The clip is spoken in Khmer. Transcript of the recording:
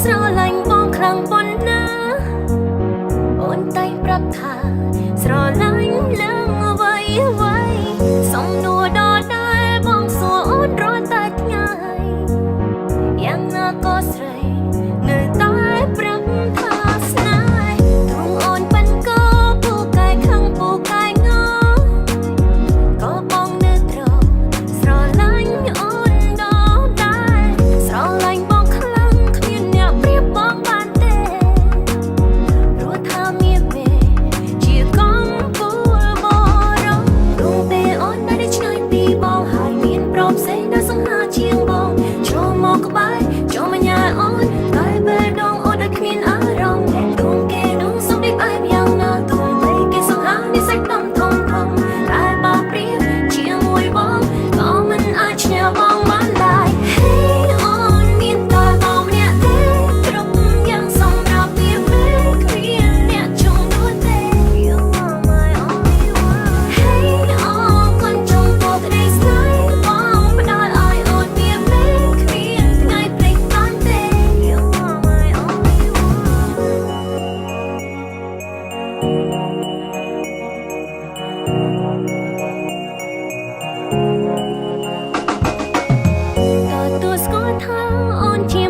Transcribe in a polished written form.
ស្រឡាញ់បងខ្លាំងប៉ុណ្ណាអូនតែងប្រាប់ថាស្រឡាញ់ឡើងអ្វីអ្វីសំណួរដដែលបងសួរអូនរាល់តែថ្ងៃយ៉ាងណាក៏ស្រីនៅតែប្រាប់ថាស្នេហ៍ទ្រង់អូនប៉ិនក៏ពូកែខឹងពូកែងងក៏បងនៅត្រង់ស្រឡាញ់អូនដល់ដែរស្រឡាញ់បងខ្លាំងគ្មានអ្នកប្រៀបបងបានទេព្រោះថាមានមេជាកំពូលបរំព្រោះពេលអូននៅឆ្ងាយពីបងហើយមានប្រពផ្សេងដែលសង្ហាជាងបងចូលមកក្បែរចូលមកញ៉ាអូនតែពេលដងអូនដូចគ្មានអារម្មណ៍ដួងគេនោះសុំនេះអែមយ៉ាងណាទោះបីគេសង្ហានេះសាច់ដំធំធំតែបើប្រៀបជាមួយបងក៏មិនអាចឈ្នះបងបានដែរ Hey អូនមានតែបងម្នាក់ទេគ្រប់យ៉ាងសម្រាប់វាពេលគ្មានអ្នកជុំនោះទេ You are my only one Hey អូកូនចង់ពោក្ដីស្នេហ៍បងផ្ដល់ឲ្យអូនវាពេលគ្មានថ្ងៃព្រេងបានទេ You are my only one តើទោះស្គាល់ថាអូនជា